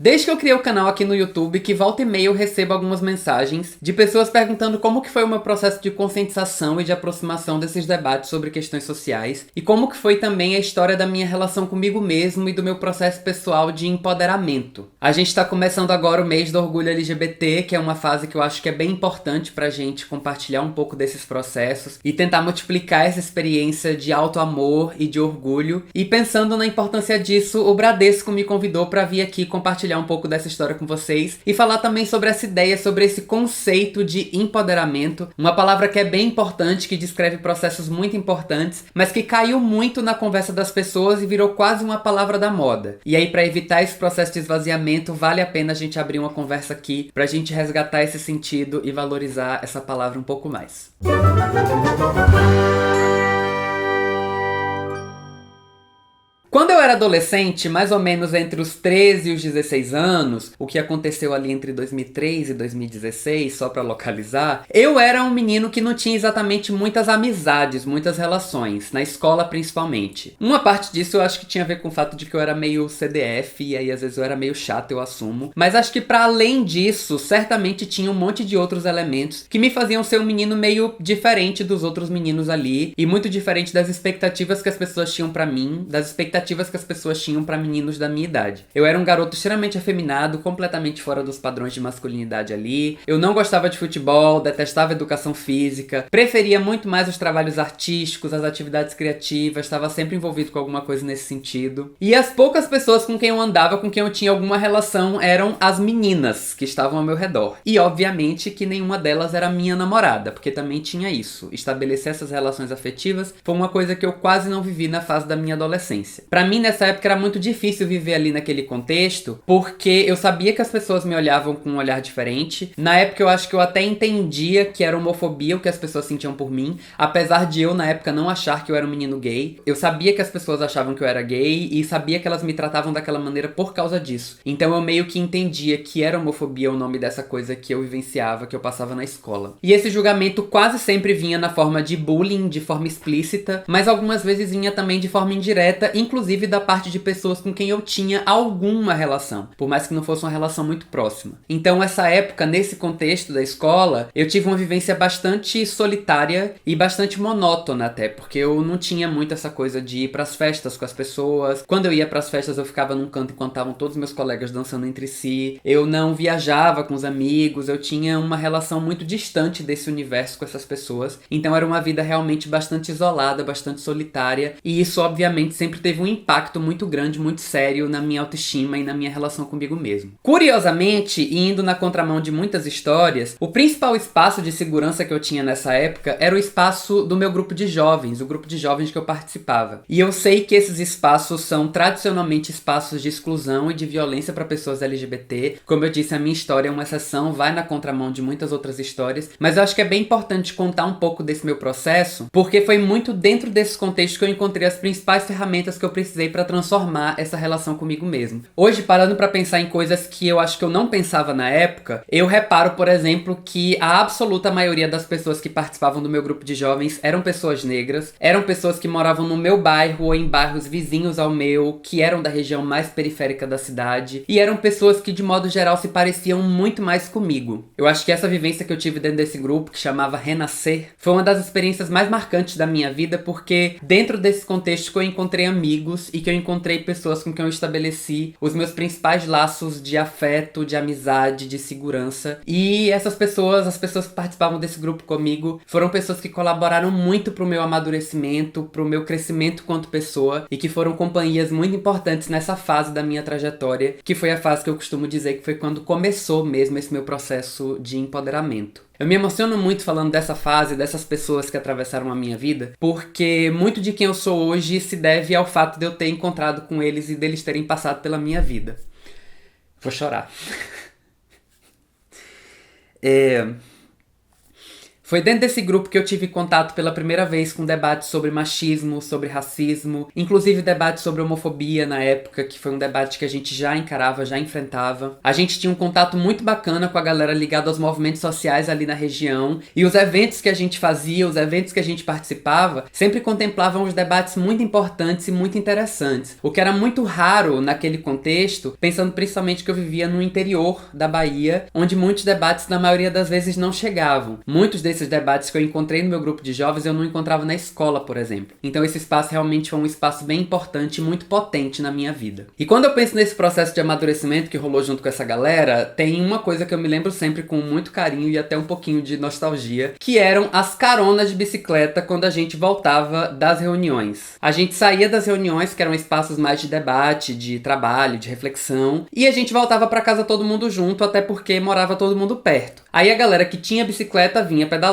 Desde que eu criei o canal aqui no YouTube, que volta e meia eu recebo algumas mensagens de pessoas perguntando como que foi o meu processo de conscientização e de aproximação desses debates sobre questões sociais, e como que foi também a história da minha relação comigo mesmo e do meu processo pessoal de empoderamento. A gente tá começando agora o mês do orgulho LGBT, que é uma fase que eu acho que é bem importante pra gente compartilhar um pouco desses processos e tentar multiplicar essa experiência de auto-amor e de orgulho. E pensando na importância disso, o Bradesco me convidou pra vir aqui compartilhar um pouco dessa história com vocês e falar também sobre essa ideia, sobre esse conceito de empoderamento, uma palavra que é bem importante, que descreve processos muito importantes, mas que caiu muito na conversa das pessoas e virou quase uma palavra da moda. E aí, pra evitar esse processo de esvaziamento, vale a pena a gente abrir uma conversa aqui pra gente resgatar esse sentido e valorizar essa palavra um pouco mais. Quando eu era adolescente, mais ou menos entre os 13 e os 16 anos, o que aconteceu ali entre 2003 e 2016, só pra localizar, eu era um menino que não tinha exatamente muitas amizades, muitas relações, na escola principalmente. Uma parte disso eu acho que tinha a ver com o fato de que eu era meio CDF, e aí às vezes eu era meio chato, eu assumo. Mas acho que pra além disso, certamente tinha um monte de outros elementos que me faziam ser um menino meio diferente dos outros meninos ali, e muito diferente das expectativas que as pessoas tinham pra mim, das expectativas que as pessoas tinham pra meninos da minha idade. Eu era um garoto extremamente afeminado, completamente fora dos padrões de masculinidade ali. Eu não gostava de futebol, detestava educação física, preferia muito mais os trabalhos artísticos, as atividades criativas, estava sempre envolvido com alguma coisa nesse sentido. E as poucas pessoas com quem eu andava, com quem eu tinha alguma relação, eram as meninas que estavam ao meu redor. E obviamente que nenhuma delas era minha namorada, porque também tinha isso. Estabelecer essas relações afetivas foi uma coisa que eu quase não vivi na fase da minha adolescência. Pra mim, nessa época, era muito difícil viver ali naquele contexto, porque eu sabia que as pessoas me olhavam com um olhar diferente. Na época, eu acho que eu até entendia que era homofobia o que as pessoas sentiam por mim, apesar de eu, na época, não achar que eu era um menino gay. Eu sabia que as pessoas achavam que eu era gay e sabia que elas me tratavam daquela maneira por causa disso. Então, eu meio que entendia que era homofobia o nome dessa coisa que eu vivenciava, que eu passava na escola. E esse julgamento quase sempre vinha na forma de bullying, de forma explícita, mas algumas vezes vinha também de forma indireta, inclusive da parte de pessoas com quem eu tinha alguma relação, por mais que não fosse uma relação muito próxima. Então, essa época, nesse contexto da escola, eu tive uma vivência bastante solitária e bastante monótona até, porque eu não tinha muito essa coisa de ir pras festas com as pessoas. Quando eu ia pras festas, eu ficava num canto enquanto estavam todos meus colegas dançando entre si. Eu não viajava com os amigos, eu tinha uma relação muito distante desse universo com essas pessoas. Então, era uma vida realmente bastante isolada, bastante solitária, e isso, obviamente, sempre teve um impacto muito grande, muito sério na minha autoestima e na minha relação comigo mesmo. Curiosamente, e indo na contramão de muitas histórias, o principal espaço de segurança que eu tinha nessa época era o espaço do meu grupo de jovens, o grupo de jovens que eu participava. E eu sei que esses espaços são tradicionalmente espaços de exclusão e de violência para pessoas LGBT. Como eu disse, a minha história é uma exceção, vai na contramão de muitas outras histórias, mas eu acho que é bem importante contar um pouco desse meu processo, porque foi muito dentro desse contexto que eu encontrei as principais ferramentas que eu precisei pra transformar essa relação comigo mesmo. Hoje, parando pra pensar em coisas que eu acho que eu não pensava na época, eu reparo, por exemplo, que a absoluta maioria das pessoas que participavam do meu grupo de jovens eram pessoas negras, eram pessoas que moravam no meu bairro ou em bairros vizinhos ao meu, que eram da região mais periférica da cidade, e eram pessoas que, de modo geral, se pareciam muito mais comigo. Eu acho que essa vivência que eu tive dentro desse grupo, que chamava Renascer, foi uma das experiências mais marcantes da minha vida, porque dentro desse contexto que eu encontrei amigos e que eu encontrei pessoas com quem eu estabeleci os meus principais laços de afeto, de amizade, de segurança. E essas pessoas, as pessoas que participavam desse grupo comigo, foram pessoas que colaboraram muito pro meu amadurecimento, pro meu crescimento quanto pessoa, e que foram companhias muito importantes nessa fase da minha trajetória, que foi a fase que eu costumo dizer que foi quando começou mesmo esse meu processo de empoderamento. Eu me emociono muito falando dessa fase, dessas pessoas que atravessaram a minha vida, porque muito de quem eu sou hoje se deve ao fato de eu ter encontrado com eles e deles terem passado pela minha vida. Vou chorar. Foi dentro desse grupo que eu tive contato pela primeira vez com debates sobre machismo, sobre racismo, inclusive debates sobre homofobia na época, que foi um debate que a gente já encarava, já enfrentava. A gente tinha um contato muito bacana com a galera ligada aos movimentos sociais ali na região, e os eventos que a gente fazia, os eventos que a gente participava, sempre contemplavam os debates muito importantes e muito interessantes, o que era muito raro naquele contexto, pensando principalmente que eu vivia no interior da Bahia, onde muitos debates na maioria das vezes não chegavam. Muitos desses debates que eu encontrei no meu grupo de jovens eu não encontrava na escola, por exemplo. Então esse espaço realmente foi um espaço bem importante e muito potente na minha vida. E quando eu penso nesse processo de amadurecimento que rolou junto com essa galera, tem uma coisa que eu me lembro sempre com muito carinho e até um pouquinho de nostalgia, que eram as caronas de bicicleta quando a gente voltava das reuniões. A gente saía das reuniões, que eram espaços mais de debate, de trabalho, de reflexão, e a gente voltava pra casa todo mundo junto, até porque morava todo mundo perto. Aí a galera que tinha bicicleta vinha pedalando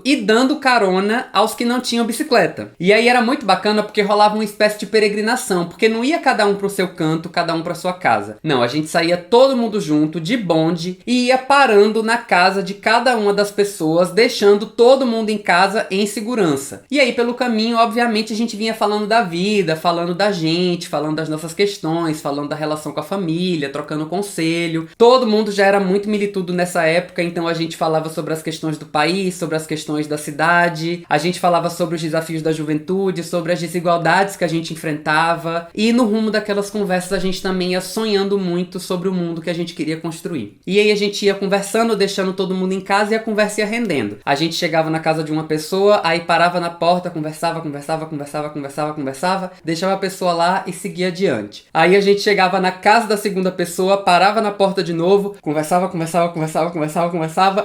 e dando carona aos que não tinham bicicleta. E aí era muito bacana porque rolava uma espécie de peregrinação, porque não ia cada um pro seu canto, cada um pra sua casa. Não, a gente saía todo mundo junto, de bonde, e ia parando na casa de cada uma das pessoas, deixando todo mundo em casa em segurança. E aí pelo caminho, obviamente, a gente vinha falando da vida, falando da gente, falando das nossas questões, falando da relação com a família, trocando conselho. Todo mundo já era muito militudo nessa época, então a gente falava sobre as questões do país, sobre as questões da cidade, a gente falava sobre os desafios da juventude, sobre as desigualdades que a gente enfrentava, e no rumo daquelas conversas a gente também ia sonhando muito sobre o mundo que a gente queria construir. E aí a gente ia conversando, deixando todo mundo em casa e a conversa ia rendendo. A gente chegava na casa de uma pessoa, aí parava na porta, conversava, deixava a pessoa lá e seguia adiante. Aí a gente chegava na casa da segunda pessoa, parava na porta de novo, conversava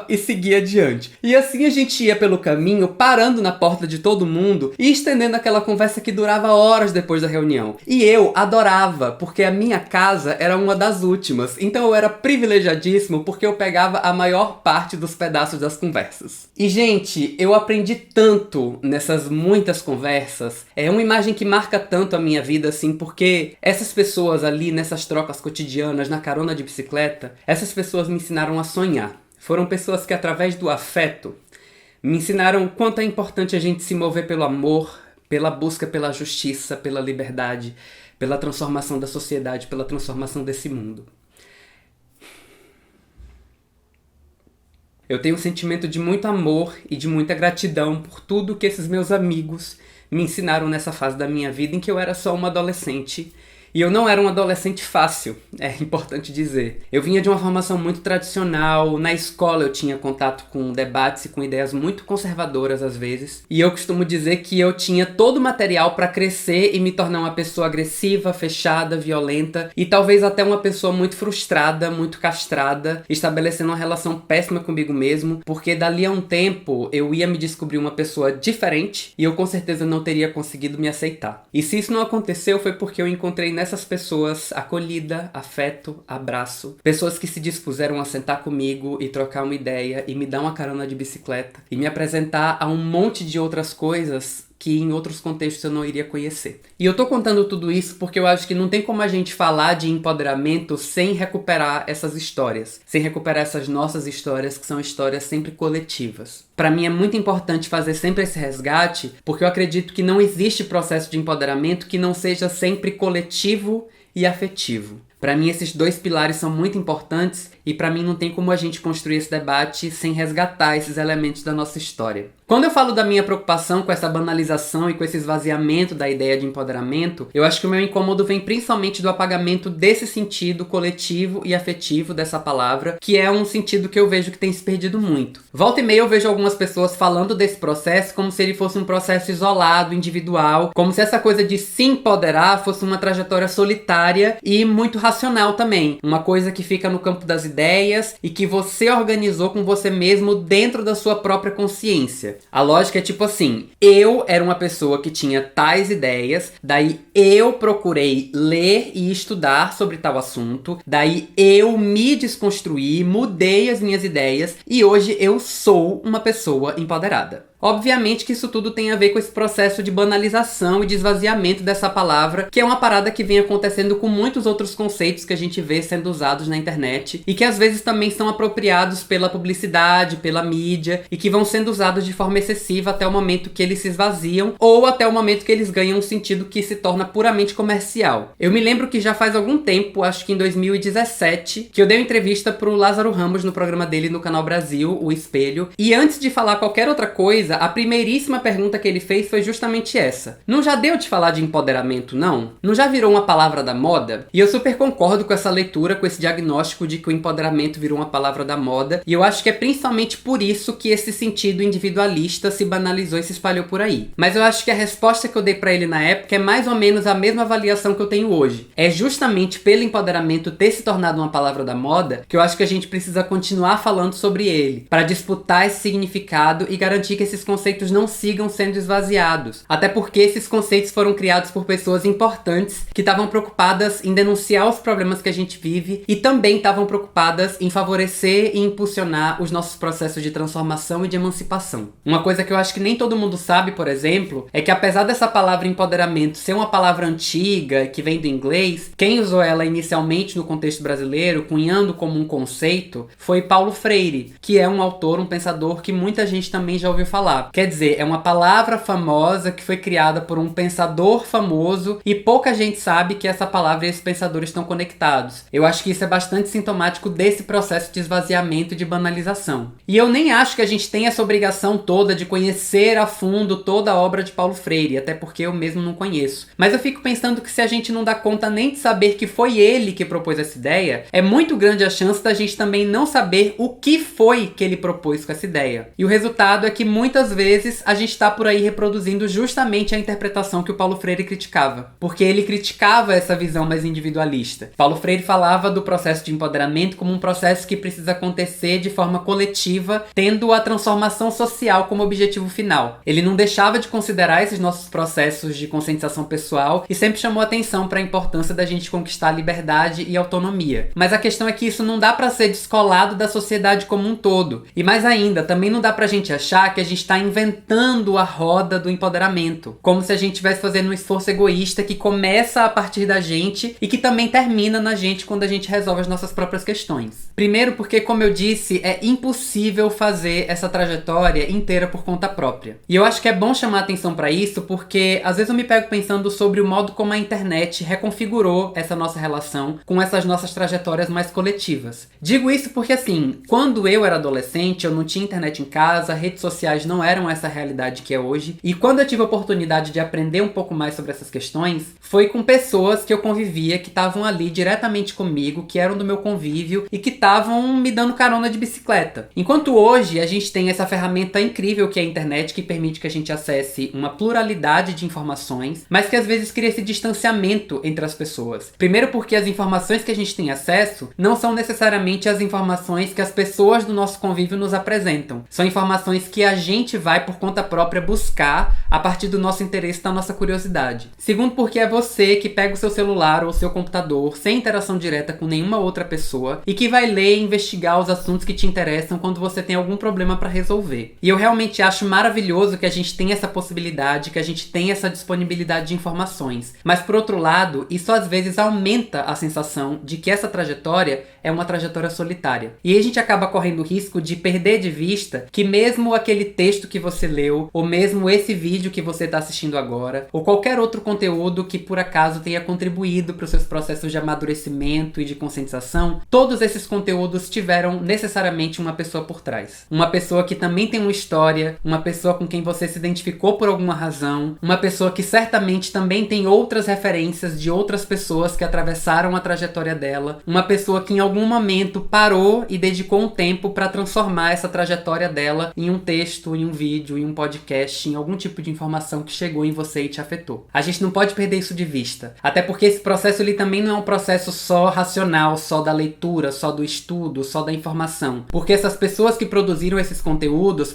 e seguia adiante. E assim a gente ia pelo caminho, parando na porta de todo mundo e estendendo aquela conversa que durava horas depois da reunião. E eu adorava, porque a minha casa era uma das últimas, então eu era privilegiadíssimo porque eu pegava a maior parte dos pedaços das conversas. E gente, eu aprendi tanto nessas muitas conversas, é uma imagem que marca tanto a minha vida assim, porque essas pessoas ali nessas trocas cotidianas, na carona de bicicleta, essas pessoas me ensinaram a sonhar. Foram pessoas que, através do afeto, me ensinaram o quanto é importante a gente se mover pelo amor, pela busca pela justiça, pela liberdade, pela transformação da sociedade, pela transformação desse mundo. Eu tenho um sentimento de muito amor e de muita gratidão por tudo que esses meus amigos me ensinaram nessa fase da minha vida em que eu era só uma adolescente. E eu não era um adolescente fácil, é importante dizer. Eu vinha de uma formação muito tradicional, na escola eu tinha contato com debates e com ideias muito conservadoras às vezes. E eu costumo dizer que eu tinha todo o material para crescer e me tornar uma pessoa agressiva, fechada, violenta e talvez até uma pessoa muito frustrada, muito castrada, estabelecendo uma relação péssima comigo mesmo, porque dali a um tempo eu ia me descobrir uma pessoa diferente e eu com certeza não teria conseguido me aceitar. E se isso não aconteceu foi porque eu encontrei nessas pessoas acolhida, afeto, abraço. Pessoas que se dispuseram a sentar comigo e trocar uma ideia e me dar uma carona de bicicleta e me apresentar a um monte de outras coisas que em outros contextos eu não iria conhecer. E eu tô contando tudo isso porque eu acho que não tem como a gente falar de empoderamento sem recuperar essas histórias, sem recuperar essas nossas histórias, que são histórias sempre coletivas. Pra mim é muito importante fazer sempre esse resgate, porque eu acredito que não existe processo de empoderamento que não seja sempre coletivo e afetivo. Pra mim esses dois pilares são muito importantes e pra mim não tem como a gente construir esse debate sem resgatar esses elementos da nossa história. Quando eu falo da minha preocupação com essa banalização e com esse esvaziamento da ideia de empoderamento, eu acho que o meu incômodo vem principalmente do apagamento desse sentido coletivo e afetivo dessa palavra, que é um sentido que eu vejo que tem se perdido muito. Volta e meia eu vejo algumas pessoas falando desse processo como se ele fosse um processo isolado, individual, como se essa coisa de se empoderar fosse uma trajetória solitária e muito racional também. Uma coisa que fica no campo das ideias e que você organizou com você mesmo dentro da sua própria consciência. A lógica é tipo assim, eu era uma pessoa que tinha tais ideias, daí eu procurei ler e estudar sobre tal assunto, daí eu me desconstruí, mudei as minhas ideias e hoje eu sou uma pessoa empoderada. Obviamente que isso tudo tem a ver com esse processo de banalização e de esvaziamento dessa palavra, que é uma parada que vem acontecendo com muitos outros conceitos que a gente vê sendo usados na internet e que às vezes também são apropriados pela publicidade, pela mídia e que vão sendo usados de forma excessiva até o momento que eles se esvaziam ou até o momento que eles ganham um sentido que se torna puramente comercial. Eu me lembro que já faz algum tempo, acho que em 2017, que eu dei uma entrevista pro Lázaro Ramos no programa dele no Canal Brasil, O Espelho, e antes de falar qualquer outra coisa, a primeiríssima pergunta que ele fez foi justamente essa. Não já deu de falar de empoderamento, não? Não já virou uma palavra da moda? E eu super concordo com essa leitura, com esse diagnóstico de que o empoderamento virou uma palavra da moda, e eu acho que é principalmente por isso que esse sentido individualista se banalizou e se espalhou por aí. Mas eu acho que a resposta que eu dei pra ele na época é mais ou menos a mesma avaliação que eu tenho hoje. É justamente pelo empoderamento ter se tornado uma palavra da moda que eu acho que a gente precisa continuar falando sobre ele, para disputar esse significado e garantir que esses conceitos não sigam sendo esvaziados. Até porque esses conceitos foram criados por pessoas importantes que estavam preocupadas em denunciar os problemas que a gente vive e também estavam preocupadas em favorecer e impulsionar os nossos processos de transformação e de emancipação. Uma coisa que eu acho que nem todo mundo sabe, por exemplo, é que apesar dessa palavra empoderamento ser uma palavra antiga, que vem do inglês, quem usou ela inicialmente no contexto brasileiro, cunhando como um conceito, foi Paulo Freire, que é um autor, um pensador que muita gente também já ouviu falar. Quer dizer, é uma palavra famosa que foi criada por um pensador famoso e pouca gente sabe que essa palavra e esse pensador estão conectados. Eu acho que isso é bastante sintomático desse processo de esvaziamento e de banalização. E eu nem acho que a gente tem essa obrigação toda de conhecer a fundo toda a obra de Paulo Freire, até porque eu mesmo não conheço. Mas eu fico pensando que se a gente não dá conta nem de saber que foi ele que propôs essa ideia, é muito grande a chance da gente também não saber o que foi que ele propôs com essa ideia. E o resultado é que muitas vezes a gente está por aí reproduzindo justamente a interpretação que o Paulo Freire criticava. Porque ele criticava essa visão mais individualista. Paulo Freire falava do processo de empoderamento como um processo que precisa acontecer de forma coletiva, tendo a transformação social como objetivo final. Ele não deixava de considerar esses nossos processos de conscientização pessoal e sempre chamou atenção para a importância da gente conquistar liberdade e autonomia. Mas a questão é que isso não dá para ser descolado da sociedade como um todo. E mais ainda, também não dá pra gente achar que a gente tá inventando a roda do empoderamento. Como se a gente estivesse fazendo um esforço egoísta que começa a partir da gente e que também termina na gente quando a gente resolve as nossas próprias questões. Primeiro porque, como eu disse, é impossível fazer essa trajetória inteira por conta própria. E eu acho que é bom chamar atenção pra isso porque às vezes eu me pego pensando sobre o modo como a internet reconfigurou essa nossa relação com essas nossas trajetórias mais coletivas. Digo isso porque assim, quando eu era adolescente, eu não tinha internet em casa, redes sociais não eram essa realidade que é hoje, e quando eu tive a oportunidade de aprender um pouco mais sobre essas questões, foi com pessoas que eu convivia, que estavam ali diretamente comigo, que eram do meu convívio e que estavam me dando carona de bicicleta. Enquanto hoje a gente tem essa ferramenta incrível que é a internet, que permite que a gente acesse uma pluralidade de informações, mas que às vezes cria esse distanciamento entre as pessoas. Primeiro porque as informações que a gente tem acesso não são necessariamente as informações que as pessoas do nosso convívio nos apresentam. São informações que a gente vai por conta própria buscar a partir do nosso interesse, da nossa curiosidade. Segundo porque é você que pega o seu celular ou o seu computador sem interação direta com nenhuma outra pessoa e que vai ler e investigar os assuntos que te interessam quando você tem algum problema para resolver. E eu realmente acho maravilhoso que a gente tenha essa possibilidade, que a gente tenha essa disponibilidade de informações. Mas por outro lado, isso às vezes aumenta a sensação de que essa trajetória é uma trajetória solitária. E aí a gente acaba correndo o risco de perder de vista que mesmo aquele texto que você leu, ou mesmo esse vídeo que você está assistindo agora, ou qualquer outro conteúdo que por acaso tenha contribuído para os seus processos de amadurecimento e de conscientização, todos esses conteúdos tiveram necessariamente uma pessoa por trás. Uma pessoa que também tem uma história, uma pessoa com quem você se identificou por alguma razão, uma pessoa que certamente também tem outras referências de outras pessoas que atravessaram a trajetória dela, uma pessoa que em algum momento parou e dedicou um tempo para transformar essa trajetória dela em um texto, em um vídeo, em um podcast, em algum tipo de informação que chegou em você e te afetou. A gente não pode perder isso de vista. Até porque esse processo ele também não é um processo só racional, só da leitura, só do estudo, só da informação. Porque essas pessoas que produziram esses conteúdos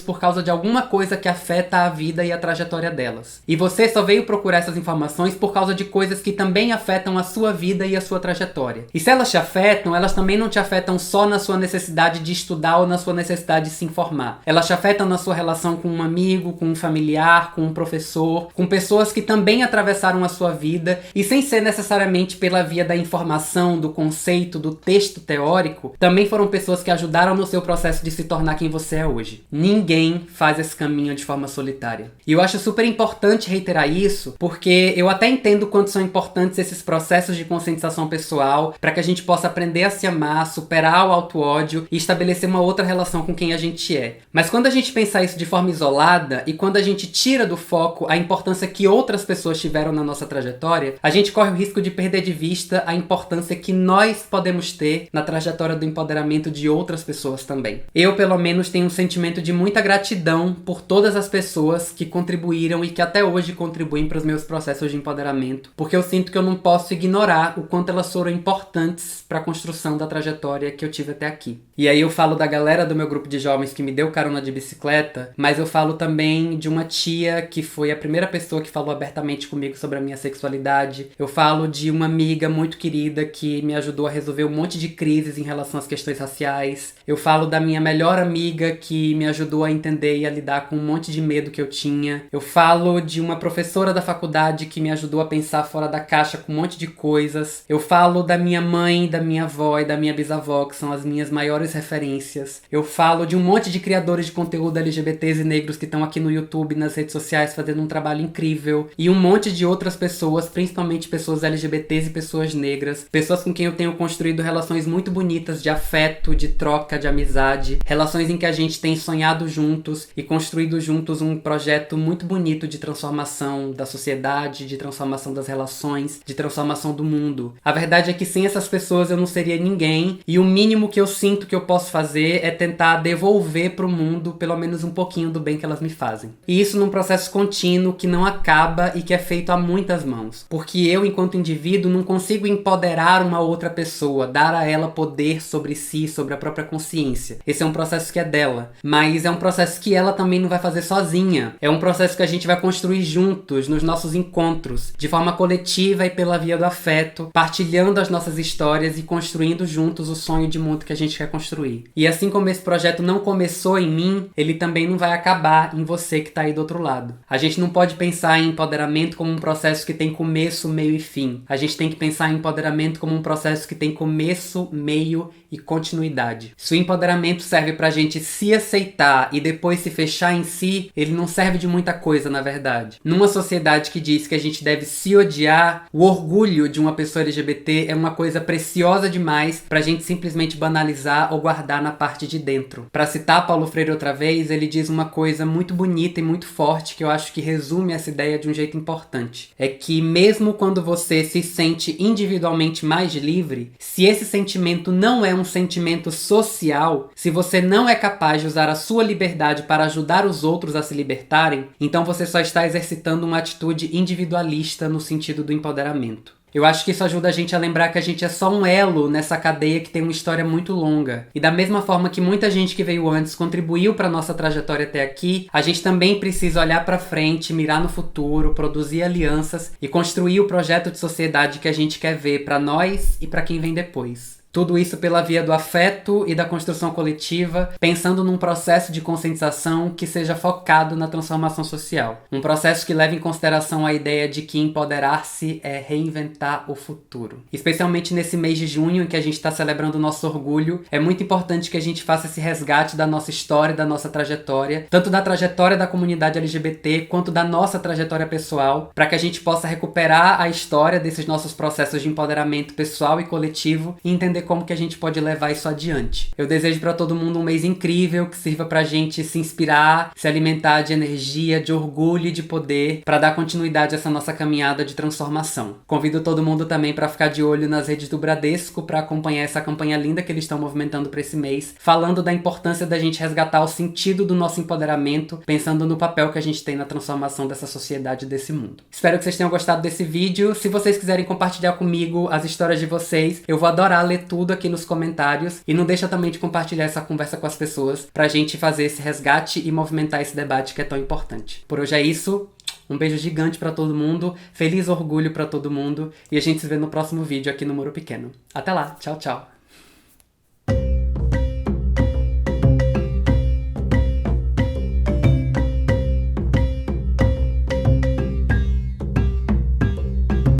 por causa de alguma coisa que afeta a vida e a trajetória delas. E você só veio procurar essas informações por causa de coisas que também afetam a sua vida e a sua trajetória. E se elas te afetam, elas também não te afetam só na sua necessidade de estudar ou na sua necessidade de se informar. transformar. Elas te afetam na sua relação com um amigo, com um familiar, com um professor, com pessoas que também atravessaram a sua vida e sem ser necessariamente pela via da informação, do conceito, do texto teórico, também foram pessoas que ajudaram no seu processo de se tornar quem você é hoje. Ninguém faz esse caminho de forma solitária. E eu acho super importante reiterar isso, porque eu até entendo quanto são importantes esses processos de conscientização pessoal para que a gente possa aprender a se amar, superar o auto-ódio e estabelecer uma outra relação com quem a gente é. Mas quando a gente pensar isso de forma isolada e quando a gente tira do foco a importância que outras pessoas tiveram na nossa trajetória, a gente corre o risco de perder de vista a importância que nós podemos ter na trajetória do empoderamento de outras pessoas também. Eu, pelo menos, tenho um sentimento de muita gratidão por todas as pessoas que contribuíram e que até hoje contribuem para os meus processos de empoderamento, porque eu sinto que eu não posso ignorar o quanto elas foram importantes para a construção da trajetória que eu tive até aqui. E aí eu falo da galera do meu grupo de jovens que me deu carona de bicicleta, mas eu falo também de uma tia que foi a primeira pessoa que falou abertamente comigo sobre a minha sexualidade. Eu falo de uma amiga muito querida que me ajudou a resolver um monte de crises em relação às questões raciais. Eu falo da minha melhor amiga que me ajudou a entender e a lidar com um monte de medo que eu tinha. Eu falo de uma professora da faculdade que me ajudou a pensar fora da caixa com um monte de coisas. Eu falo da minha mãe, da minha avó e da minha bisavó, que são as minhas maiores referências. Eu falo de um monte de criadores de conteúdo LGBTs e negros que estão aqui no YouTube, nas redes sociais, fazendo um trabalho incrível. E um monte de outras pessoas, principalmente pessoas LGBTs e pessoas negras. Pessoas com quem eu tenho construído relações muito bonitas de afeto, de troca, de amizade. Relações em que a gente tem sonhado juntos e construído juntos um projeto muito bonito de transformação da sociedade, de transformação das relações, de transformação do mundo. A verdade é que sem essas pessoas eu não seria ninguém, e o mínimo que eu sinto que eu posso fazer é tentar devolver pro mundo pelo menos um pouquinho do bem que elas me fazem. E isso num processo contínuo que não acaba e que é feito a muitas mãos. Porque eu, enquanto indivíduo, não consigo empoderar uma outra pessoa, dar a ela poder sobre si, sobre a própria consciência. Esse é um processo que é dela, mas é um processo que ela também não vai fazer sozinha. É um processo que a gente vai construir juntos, nos nossos encontros, de forma coletiva e pela via do afeto, partilhando as nossas histórias e construindo juntos o sonho de mundo que a gente quer construir. E assim como esse projeto não começou em mim, ele também não vai acabar em você que tá aí do outro lado. A gente não pode pensar em empoderamento como um processo que tem começo, meio e fim. A gente tem que pensar em empoderamento como um processo que tem começo, meio e continuidade. Se o empoderamento serve pra gente se aceitar e depois se fechar em si, ele não serve de muita coisa, na verdade. Numa sociedade que diz que a gente deve se odiar, o orgulho de uma pessoa LGBT é uma coisa preciosa demais pra gente simplesmente banalizar ou guardar na parte de dentro. Pra citar Paulo Freire outra vez, ele diz uma coisa muito bonita e muito forte que eu acho que resume essa ideia de um jeito importante. É que mesmo quando você se sente individualmente mais livre, se esse sentimento não é um sentimento social, se você não é capaz de usar a sua liberdade para ajudar os outros a se libertarem, então você só está exercitando uma atitude individualista no sentido do empoderamento. Eu acho que isso ajuda a gente a lembrar que a gente é só um elo nessa cadeia que tem uma história muito longa. E da mesma forma que muita gente que veio antes contribuiu para nossa trajetória até aqui, a gente também precisa olhar para frente, mirar no futuro, produzir alianças e construir o projeto de sociedade que a gente quer ver para nós e para quem vem depois. Tudo isso pela via do afeto e da construção coletiva, pensando num processo de conscientização que seja focado na transformação social. Um processo que leve em consideração a ideia de que empoderar-se é reinventar o futuro. Especialmente nesse mês de junho, em que a gente está celebrando o nosso orgulho, é muito importante que a gente faça esse resgate da nossa história, da nossa trajetória, tanto da trajetória da comunidade LGBT, quanto da nossa trajetória pessoal, para que a gente possa recuperar a história desses nossos processos de empoderamento pessoal e coletivo e entender como que a gente pode levar isso adiante. Eu desejo para todo mundo um mês incrível, que sirva pra gente se inspirar, se alimentar de energia, de orgulho e de poder, para dar continuidade a essa nossa caminhada de transformação. Convido todo mundo também para ficar de olho nas redes do Bradesco, para acompanhar essa campanha linda que eles estão movimentando para esse mês, falando da importância da gente resgatar o sentido do nosso empoderamento, pensando no papel que a gente tem na transformação dessa sociedade e desse mundo. Espero que vocês tenham gostado desse vídeo. Se vocês quiserem compartilhar comigo as histórias de vocês, eu vou adorar ler tudo aqui nos comentários, e não deixa também de compartilhar essa conversa com as pessoas pra gente fazer esse resgate e movimentar esse debate que é tão importante. Por hoje é isso, um beijo gigante pra todo mundo, feliz orgulho pra todo mundo, e a gente se vê no próximo vídeo aqui no Muro Pequeno. Até lá, tchau, tchau!